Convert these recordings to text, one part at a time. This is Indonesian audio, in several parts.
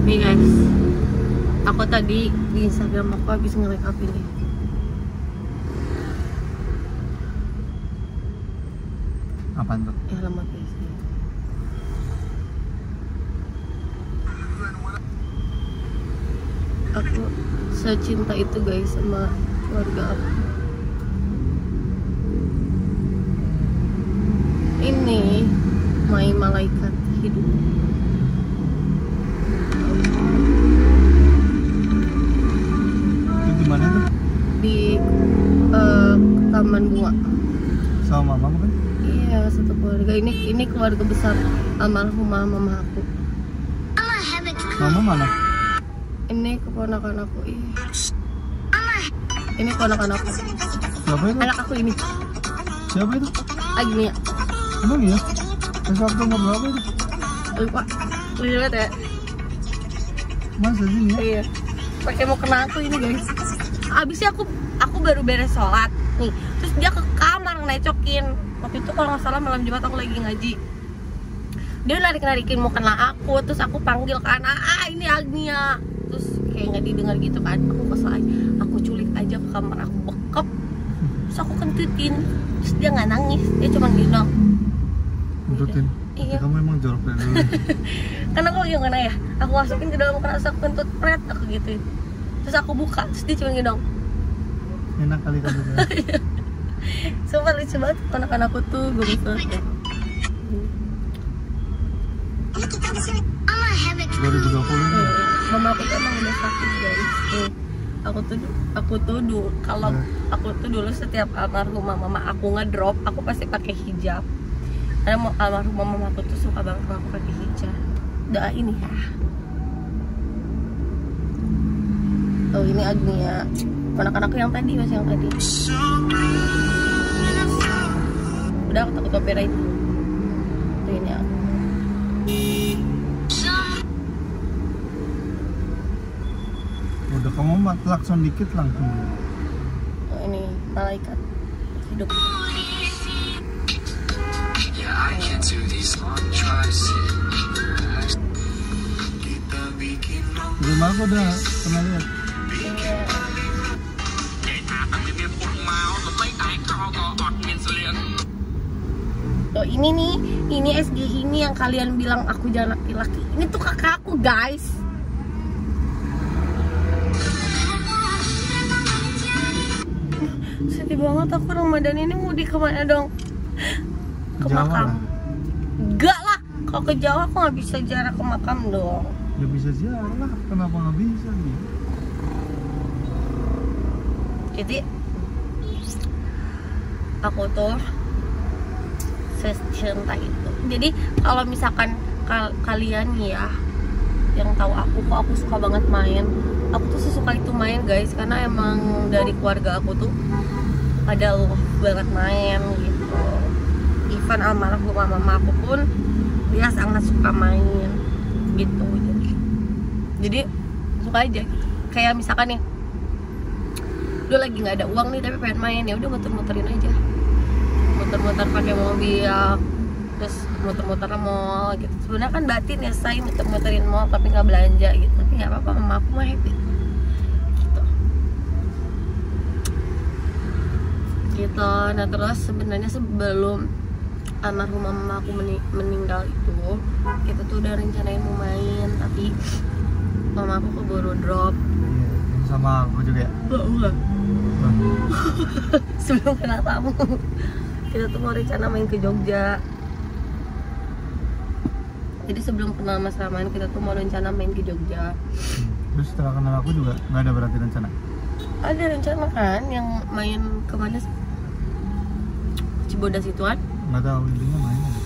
Nih guys, aku tadi di Instagram aku habis nge-up ini. Apaan tuh? Alamat guys. Aku secinta itu guys sama keluarga aku. Ini my malaikat hidup. Itu di mana tuh? Di taman bunga. Sama mama kan? Iya, satu keluarga. Ini keluarga besar almarhumah mama aku. Mama mana? Ini keponakan aku. Ini keponakan aku. Siapa itu? Anak aku ini. Siapa itu? Agnia. Emang iya? Waktu umur berapa itu? Lupa. Lihat ya. Masa sih ya? Iya. Pakai mau kena aku ini guys. Abisnya aku baru beres sholat nih. Terus dia ke kamar ngecokin. Waktu itu kalau nggak salah malam Jumat aku lagi ngaji. Dia narik-narikin mau kena aku. Terus aku panggil kan, ini Agnia. Terus kayak nggak didengar gitu kan. Aku kesel aja. Aku culik aja ke kamar, aku bekep. Terus aku kentutin. Terus dia nggak nangis. Dia cuma gendong. Kentutin? Iya. Kamu emang jorok dari dulu. Karena aku gimana ya, aku masukin ke dalam keras, aku kentut pret, aku gituin. Terus aku buka, terus dia cuma gendong. Enak kali kan juga. Sumpah lucu banget, anak-anak aku tuh gue banget ya. 2020 nih. Mama aku tuh emang udah sakit guys. Aku tuh dulu kalau aku tuh dulu setiap almarhumah mama aku ngedrop, aku pasti pakai hijab. Karena almarhumah mama aku tuh suka banget kalau aku pakai hijab. Doain ya. Oh ini Agnia, anak-anakku yang tadi masih yang tadi. Udah aku takut copyright. Tuh ini aku. Udah kamu klakson dikit langsung. Oh ini malaikat hidup. Di rumah aku udah pernah lihat. Oh ini nih, ini SG ini yang kalian bilang aku jangan laki-laki. Ini tuh kakak aku guys. Sedih banget aku Ramadan ini mau di kemana dong? Ke Jawa makam. lah. Enggak lah, kalau ke Jawa aku nggak bisa jarak ke makam dong. Ya bisa ziarah lah, kenapa nggak bisa nih? Jadi aku tuh secinta itu. Jadi kalau misalkan kalian ya yang tahu aku, kok aku suka banget main. Aku tuh sesuka itu main guys, karena emang dari keluarga aku tuh ada love banget main gitu. Even almarhumah mama aku pun dia sangat suka main gitu. Jadi suka aja gitu. Kayak misalkan nih, lu lagi nggak ada uang nih tapi pengen main, ya udah muter-muterin aja, muter-muter pakai mobil, terus muter-muter mall gitu. Sebenarnya kan batin ya say muter-muterin mall tapi nggak belanja gitu, tapi nggak apa-apa, mama aku mah happy gitu. Nah terus sebenarnya sebelum almarhumah mama aku meninggal itu, kita tuh udah rencanain mau main, tapi mama aku keburu drop. Iya, sama aku juga ya. Enggak. Sebelum kena tamu, kita tuh mau rencana main ke Jogja. Jadi sebelum kenal Mas Rahman, kita tuh mau rencana main ke Jogja. Terus setelah kenal aku juga nggak ada berarti rencana? Ada rencana kan, yang main kemana? Cibodas ituan? Nggak tahu, intinya main aja.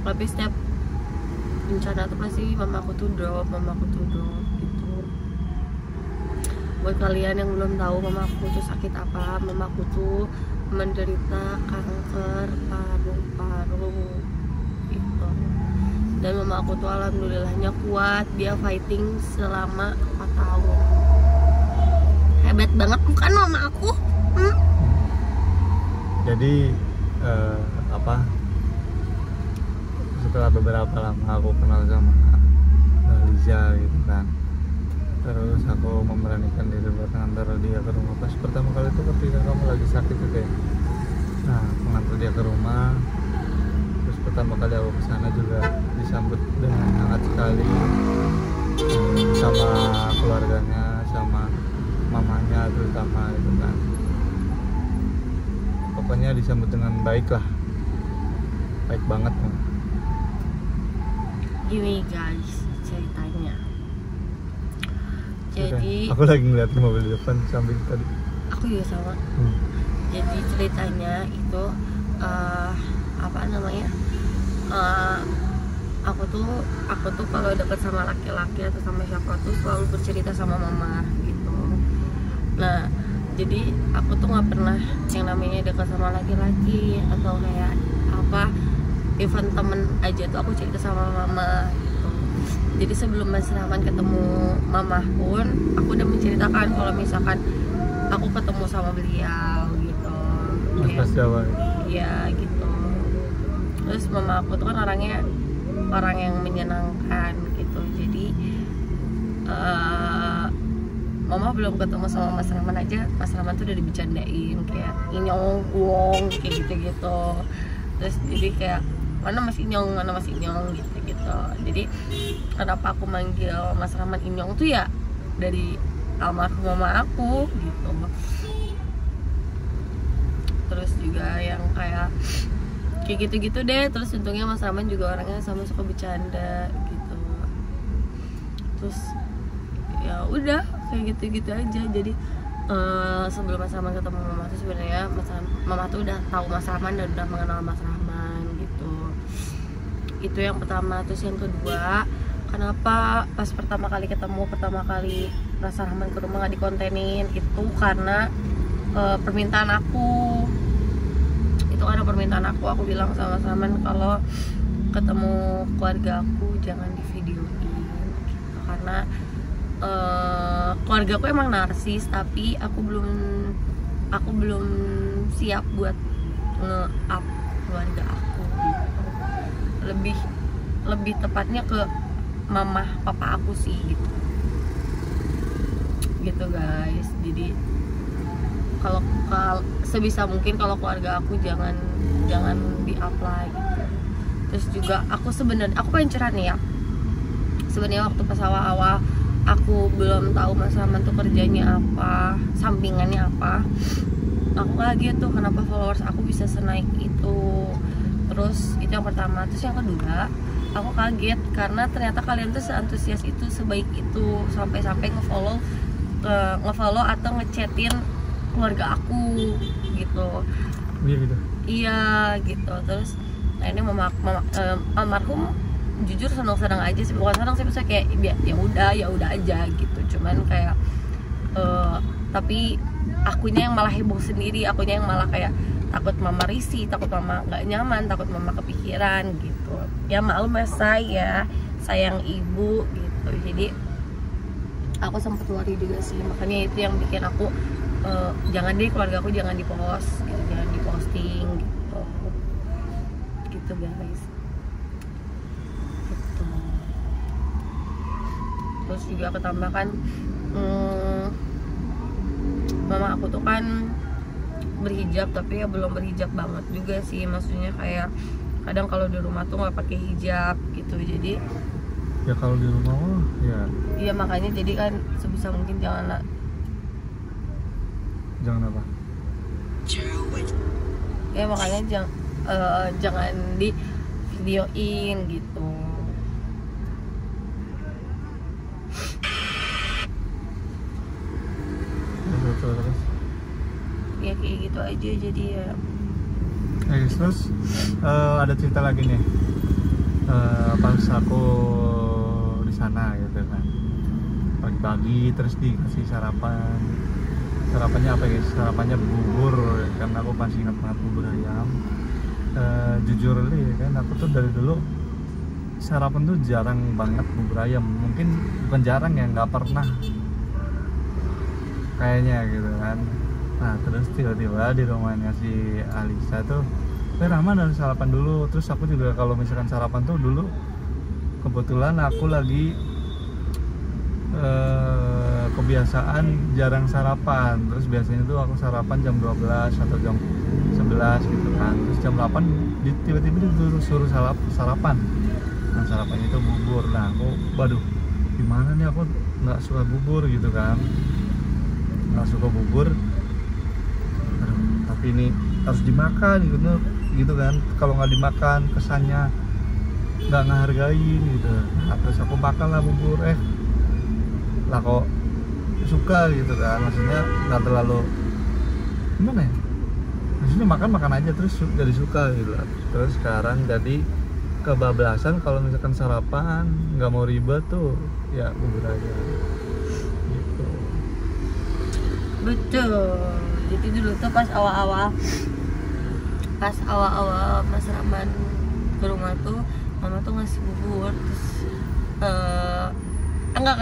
Tapi setiap rencana tuh pasti mama aku tuh drop gitu. Buat kalian yang belum tahu mama aku tuh sakit apa, mama aku tuh menderita kanker paru-paru gitu. Dan mama aku tuh alhamdulillahnya kuat, dia fighting selama 4 tahun. Hebat banget bukan mama aku? Jadi setelah beberapa lama aku kenal sama Liza gitu kan, terus aku memberanikan diri buat ngantar dia ke rumah. Pas pertama kali itu ketika kamu lagi sakit gitu ya, nah aku ngantar dia ke rumah. Terus pertama kali aku kesana juga disambut dengan hangat sekali, sama keluarganya, sama mamanya terutama gitu kan. Pokoknya disambut dengan baik lah, baik banget. Gini guys ceritanya, jadi aku lagi ngeliatin mobil di depan samping tadi. aku juga sama. Jadi ceritanya itu apa namanya, aku tuh kalau deket sama laki-laki atau sama siapa tuh selalu bercerita sama mama gitu. Nah jadi aku tuh nggak pernah yang namanya dekat sama laki-laki atau kayak apa, even temen aja tuh aku cerita sama mama gitu. Jadi sebelum Mas Rahman ketemu mama pun aku udah menceritakan kalau misalkan aku ketemu sama beliau gitu. Mas Jawa. Iya gitu. Terus mama aku tuh kan orangnya orang yang menyenangkan gitu. Jadi mama belum ketemu sama Mas Rahman aja, Mas Rahman tuh udah dibecandain kayak inyong wong kayak gitu-gitu. Terus jadi kayak mana Mas Inyong gitu. Jadi kenapa aku manggil Mas Rahman Inyong tuh ya dari almarhum mama aku gitu. Terus juga yang kayak gitu-gitu deh. Terus untungnya Mas Rahman juga orangnya sama suka bercanda gitu. Terus ya udah kayak gitu-gitu aja. Jadi sebelum Mas Rahman ketemu mama tuh sebenarnya mama tuh udah tahu Mas Rahman dan udah mengenal Mas Rahman gitu. Itu yang pertama. Terus yang kedua, kenapa pas pertama kali Mas Rahman ke rumah nggak dikontenin, itu karena permintaan aku. Itu karena permintaan aku bilang sama Mas Rahman kalau ketemu keluarga aku jangan di videoin gitu. Karena keluarga aku emang narsis, tapi aku belum siap buat nge-up keluarga aku gitu. Lebih tepatnya ke mama papa aku sih gitu guys. Jadi kalau sebisa mungkin kalau keluarga aku jangan di-apply gitu. Terus juga aku pengen cerita nih ya. Sebenarnya waktu pas awal-awal aku belum tahu Mas Rahman tuh kerjanya apa, sampingannya apa, aku kaget tuh kenapa followers aku bisa senaik itu. Terus itu yang pertama. Terus yang kedua, aku kaget karena ternyata kalian tuh seantusias itu, sebaik itu, sampai ngefollow atau ngechatin keluarga aku gitu. Iya gitu. Iya gitu. Terus nah ini mama almarhum jujur senang aja sih, bukan senang sih, misalnya kayak ya udah aja gitu. Cuman kayak tapi akunya yang malah heboh sendiri, akunya yang malah kayak takut mama risih, takut mama nggak nyaman, takut mama kepikiran gitu. Ya maklum ya, saya sayang ibu gitu. Jadi aku sempat worry juga sih, makanya itu yang bikin aku jangan deh keluarga aku jangan dipost gitu, jangan diposting gitu guys. Gitu. Terus juga aku tambahkan mama aku tuh kan berhijab, tapi ya belum berhijab banget juga sih, maksudnya kayak kadang kalau di rumah tuh nggak pakai hijab gitu. Jadi ya kalau di rumah ya iya, makanya jadi kan sebisa mungkin jangan apa ya, makanya jangan di videoin gitu. Ya kayak gitu aja. Jadi ya terus ada cerita lagi nih, pas aku di sana gitu kan, pagi-pagi terus dikasih sarapannya apa ya, sarapannya bubur, karena aku pasti ingat banget bubur ayam. Jujur deh kan, aku tuh dari dulu sarapan tuh jarang banget bubur ayam. Mungkin bukan jarang ya, nggak pernah kayaknya gitu kan. Nah terus tiba-tiba di rumahnya si Alisa tuh Rahman harus sarapan dulu. Terus aku juga kalau misalkan sarapan tuh dulu kebetulan aku lagi kebiasaan jarang sarapan. Terus biasanya tuh aku sarapan jam 12 atau jam 11 gitu kan. Terus jam 8 tiba-tiba disuruh sarapan. Nah sarapannya itu bubur. Nah aku waduh gimana nih, aku nggak suka bubur gitu kan, nggak suka bubur. Aduh, tapi ini harus dimakan gitu kan. Kalau nggak dimakan kesannya nggak ngehargain gitu. Nah, terus aku makan lah bubur, lah kok suka gitu kan, maksudnya nggak terlalu gimana ya, maksudnya makan aja terus jadi suka gitu. Terus sekarang jadi kebablasan kalau misalkan sarapan nggak mau ribet tuh ya bubur aja gitu. Betul. Jadi dulu tuh pas awal-awal Mas Rahman ke rumah tuh mama tuh ngasih bubur. Terus enggak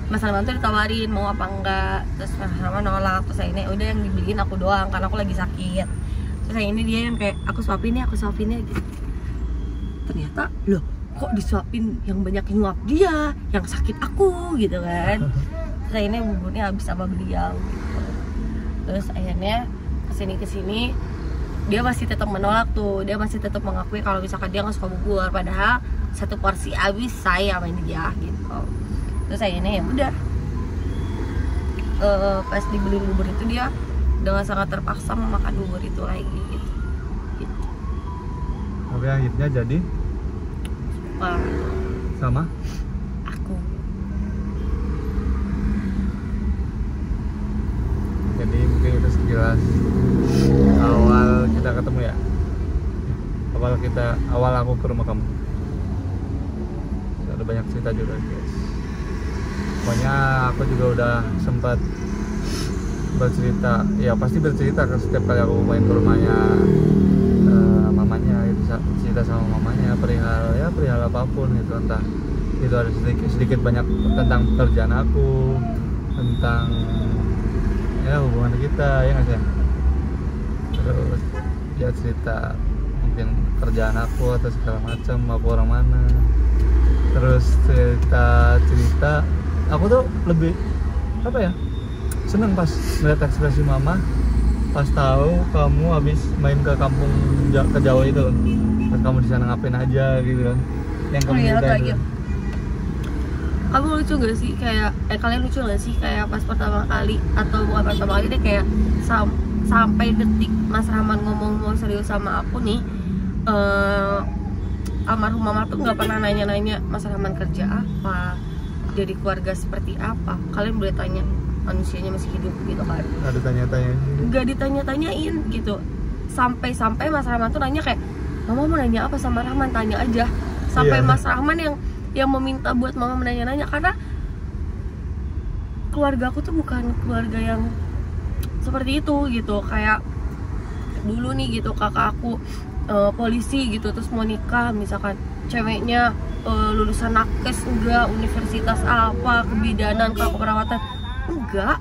Mas Rahman tuh ditawarin mau apa enggak, terus Mas Rahman nolak. Terus akhirnya udah yang dibeliin aku doang karena aku lagi sakit. Terus ini dia yang kayak aku suapin ya gitu. Ternyata loh kok disuapin yang banyak yang nguap dia, yang sakit aku gitu kan. Terus akhirnya buburnya habis sama beliau gitu. Terus akhirnya kesini dia masih tetap menolak tuh, dia masih tetap mengakui kalau misalkan dia nggak suka bubur, padahal satu porsi habis saya sama dia gitu. Terus akhirnya ya udah pas dibeli bubur itu dia dengan sangat terpaksa memakan bubur itu lagi gitu. Tapi akhirnya jadi sama aku. Jadi mungkin itu sekilas awal kita ketemu ya, awal aku ke rumah kamu. Ada banyak cerita juga guys. Pokoknya aku juga udah sempat bercerita, ya pasti bercerita kan setiap kali aku main ke rumahnya mamanya, itu cerita sama mamanya perihal apapun gitu, entah itu ada sedikit banyak tentang pekerjaan aku, tentang ya hubungan kita, ya nggak sih. Terus dia cerita mungkin kerjaan aku atau segala macam, aku orang mana. Terus cerita aku tuh lebih apa ya, seneng pas melihat ekspresi mama pas tahu kamu habis main ke kampung ke Jawa itu, pas kamu di sana ngapain aja gitu kan, yang kamu ceritain itu. Kamu lucu gak sih kayak kalian lucu gak sih kayak pas pertama kali, atau bukan pertama kali deh, kayak sampai detik Mas Rahman ngomong serius sama aku nih, almarhum mama tuh nggak pernah nanya-nanya Mas Rahman kerja apa, jadi keluarga seperti apa. Kalian boleh tanya, manusianya masih hidup gitu kan. Nggak ditanya-tanyain gitu. Sampai Mas Rahman tuh nanya kayak, mama mau nanya apa sama Rahman, tanya aja. Sampai Mas Rahman yang meminta buat mama menanya-nanya, karena keluarga aku tuh bukan keluarga yang seperti itu gitu. Kayak dulu nih gitu, kakak aku polisi gitu, terus mau nikah misalkan ceweknya lulusan nakes enggak, universitas apa, kebidanan, keperawatan enggak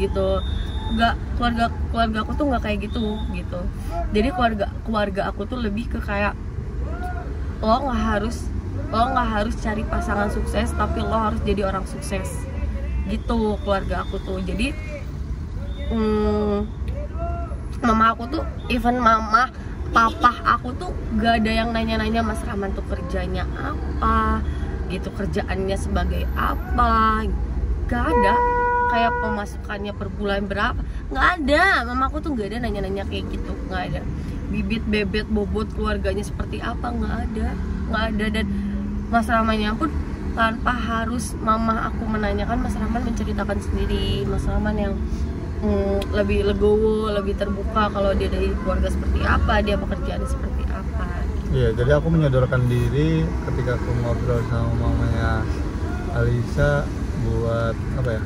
gitu. Enggak, keluarga aku tuh enggak kayak gitu. Jadi keluarga aku tuh lebih ke kayak lo nggak harus cari pasangan sukses, tapi lo harus jadi orang sukses gitu keluarga aku tuh. Jadi mama aku tuh, even mama papa aku tuh gak ada yang nanya-nanya Mas Rahman tuh kerjanya apa gitu, kerjaannya sebagai apa, gak ada. Kayak pemasukannya per bulan berapa, nggak ada. Mama aku tuh nggak ada nanya-nanya kayak gitu, nggak ada. Bibit bebet bobot keluarganya seperti apa, nggak ada. Dan Mas Rahmannya pun tanpa harus mama aku menanyakan, Mas Rahman menceritakan sendiri. Mas Rahman yang lebih legowo, lebih terbuka kalau dia dari keluarga seperti apa, dia pekerjaannya seperti apa. Iya, jadi aku menyodorkan diri ketika aku ngobrol sama mamanya Alisa buat apa ya,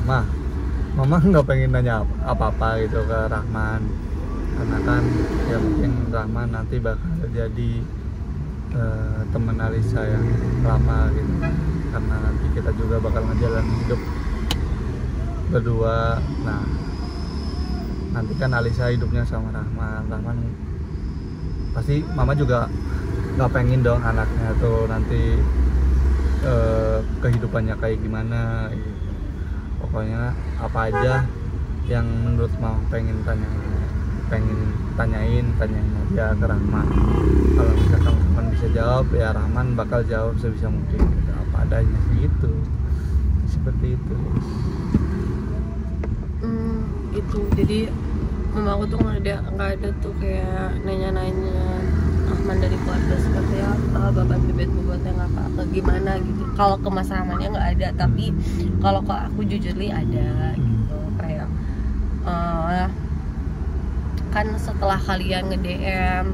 mama nggak pengen nanya apa-apa gitu ke Rahman, karena kan ya mungkin Rahman nanti bakal jadi teman Alisa yang lama gitu, karena nanti kita juga bakal ngejalanin hidup berdua. Nah nanti kan Alisa hidupnya sama Rahman pasti mama juga nggak pengen dong anaknya tuh nanti kehidupannya kayak gimana gitu. Pokoknya apa aja yang menurut mama pengen tanyain aja ke Rahman. Kalau misalkan Rahman bisa jawab, ya Rahman bakal jawab sebisa mungkin gitu, apa adanya gitu. Seperti itu. Itu jadi mama aku tuh nggak ada tuh kayak nanya-nanya Rahman dari keluarga seperti apa, bapak bebet bobotnya apa gimana gitu. Kalau ke Mas Rahmannya nggak ada, tapi kalau ke aku jujur ada gitu. Kayak kan setelah kalian nge-DM,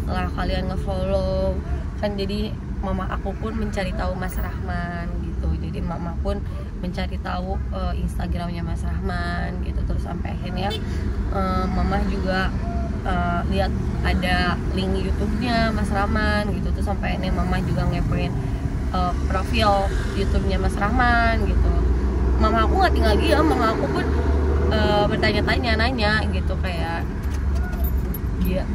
setelah kalian nge-follow, kan jadi mama aku pun mencari tahu Mas Rahman gitu. Jadi mama pun mencari tahu Instagramnya Mas Rahman gitu. Terus sampai akhirnya mama juga lihat ada link YouTube-nya Mas Rahman gitu. Terus sampai akhirnya mama juga ngepoin profil YouTube-nya Mas Rahman gitu. Mama aku nggak tinggal diam, mama aku pun bertanya-tanya, nanya gitu, kayak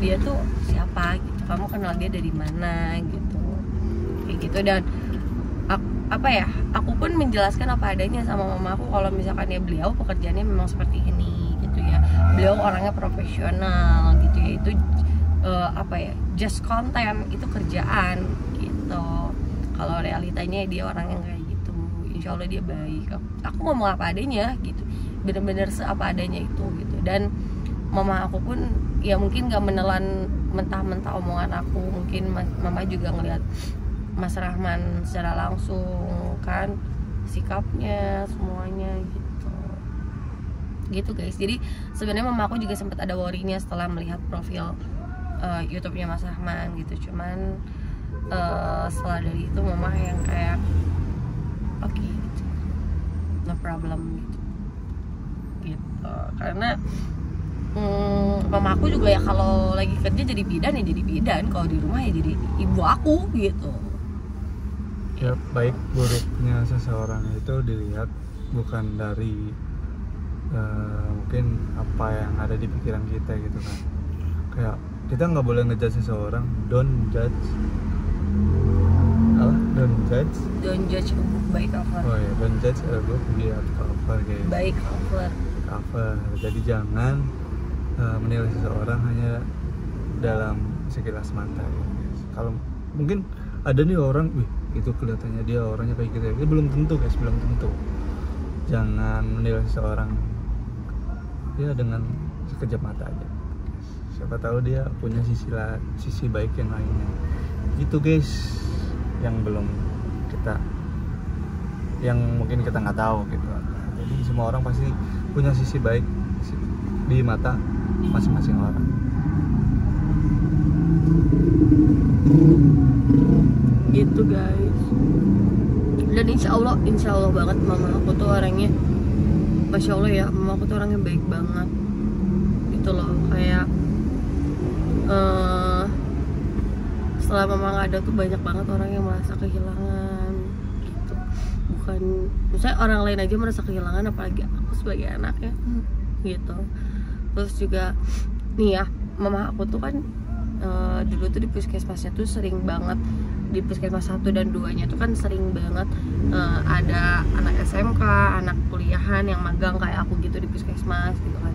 dia tuh siapa gitu, kamu kenal dia dari mana gitu, kayak gitu. Dan aku pun menjelaskan apa adanya sama mama aku, kalau misalkan ya beliau pekerjaannya memang seperti ini gitu ya, beliau orangnya profesional gitu ya, itu just konten, itu kerjaan gitu. Kalau realitanya dia orang yang kayak gitu, insya Allah dia baik. Aku ngomong apa adanya gitu, bener-bener seapa adanya itu gitu. Dan mama aku pun ya mungkin gak menelan mentah-mentah omongan aku, mungkin mama juga ngeliat Mas Rahman secara langsung kan, sikapnya semuanya gitu guys. Jadi sebenarnya mama aku juga sempat ada worry-nya setelah melihat profil YouTube-nya Mas Rahman gitu. Cuman setelah dari itu mama yang kayak oke gitu, no problem gitu. Karena mama aku juga ya kalau lagi kerja jadi bidan ya jadi bidan, kalau di rumah ya jadi ibu aku gitu. Ya, baik buruknya seseorang itu dilihat bukan dari mungkin apa yang ada di pikiran kita gitu kan. Kayak kita nggak boleh ngejudge seseorang, don't judge Don't judge a book by cover. Oh ya, don't judge a book by cover guys. By cover. Jadi jangan menilai seseorang hanya dalam sekilas mata ya guys. Kalau mungkin ada nih orang, itu kelihatannya dia orangnya kayak gitu ya. Ini belum tentu guys, belum tentu. Jangan menilai seseorang ya dengan sekejap mata aja. Siapa tahu dia punya sisi baik yang lainnya. Gitu guys, yang mungkin kita nggak tahu gitu. Jadi semua orang pasti punya sisi baik di mata masing-masing orang. Gitu guys. Dan insya Allah banget mama aku tuh orangnya, masya Allah ya, mama aku tuh orangnya baik banget gitu loh. Kayak setelah mama nggak ada tuh banyak banget orang yang merasa kehilangan gitu. Bukan, misalnya orang lain aja merasa kehilangan, apalagi aku sebagai anaknya gitu. Terus juga nih ya, mama aku tuh kan dulu tuh di puskesmasnya tuh sering banget, di puskesmas 1 dan 2-nya tuh kan sering banget ada anak SMK, anak kuliahan yang magang kayak aku gitu di puskesmas gitu kan.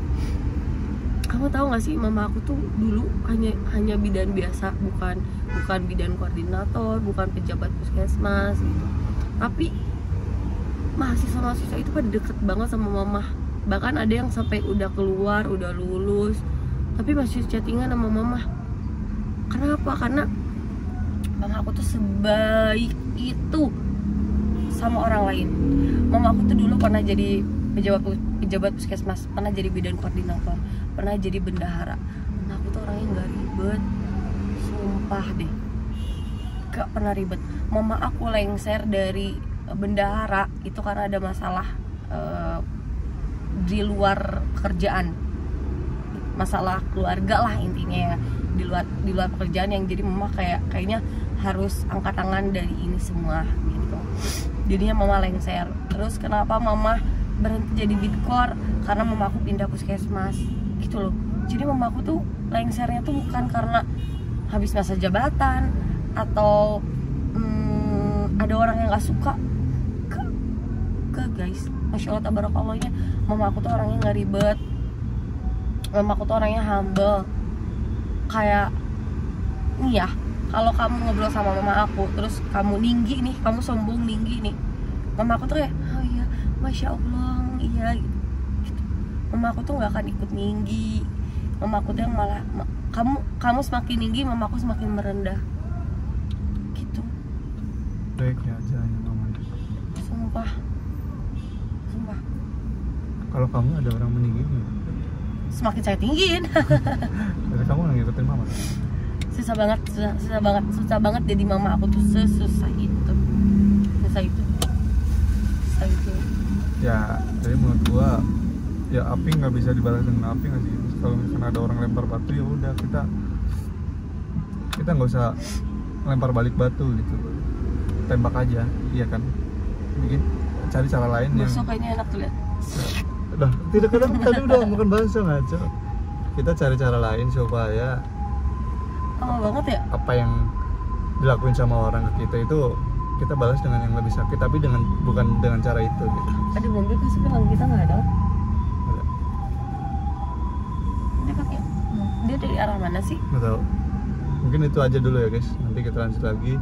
Kamu tahu gak sih, mama aku tuh dulu hanya bidan biasa, bukan bidan koordinator, bukan pejabat puskesmas gitu. Tapi mahasiswa itu pada deket banget sama mama. Bahkan ada yang sampai udah keluar, udah lulus, tapi masih chattingan sama mama. Kenapa? Karena mama aku tuh sebaik itu sama orang lain. Mama aku tuh dulu pernah jadi pejabat puskesmas, pernah jadi bidan koordinator, pernah jadi bendahara. Nah, aku tuh orangnya nggak ribet, sumpah deh, gak pernah ribet. Mama aku lengser dari bendahara itu karena ada masalah di luar kerjaan, masalah keluarga lah intinya ya, di luar pekerjaan, yang jadi mama kayaknya harus angkat tangan dari ini semua gitu. Jadinya mama lengser. Terus kenapa mama berhenti jadi bidkor? Karena mama aku pindah puskesmas gitu loh. Jadi mama aku tuh lengsernya tuh bukan karena habis masa jabatan atau ada orang yang nggak suka ke guys, masya Allah tabarakallahnya, mama aku tuh orangnya nggak ribet, mama aku tuh orangnya humble. Kayak nih ya, kalau kamu ngobrol sama mama aku terus kamu ninggi nih, kamu sombong ninggi nih, mama aku tuh kayak oh iya masya Allah iya gitu. Mama aku tuh nggak akan ikut ninggi, mama aku tuh yang malah kamu semakin tinggi, mama aku semakin merendah gitu. Baiknya aja ya mamanya. Sumpah. Kalau kamu ada orang meninggiin, Semakin saya tinggiin. jadi kamu yang ngikutin mama. susah banget jadi mama aku tuh susah itu. Ya, jadi menurut gua ya api nggak bisa dibalas dengan api nggak sih. Kalau misalkan ada orang lempar batu ya udah kita nggak usah lempar balik batu gitu, tembak aja, iya kan? Bikin cari cara lain yang. Besok kayaknya enak tuh lihat. Udah, tidak kadang tadi udah makan bahasa ngaco. Kita cari cara lain supaya Lama banget ya. apa yang dilakuin sama orang ke kita itu kita balas dengan yang lebih sakit, tapi bukan dengan cara itu gitu. Ada mobil kan sekarang kita nggak ada. Ada. Dia pakai. Dia dari arah mana sih? Nggak tahu. Mungkin itu aja dulu ya guys. Nanti kita lanjut lagi.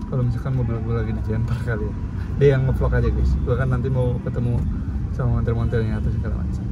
Kalau misalkan mobil gue lagi di Jenper kali ya. Dia yang ngevlog aja guys. Gue kan nanti mau ketemu sama montir-montirnya atau segala macam.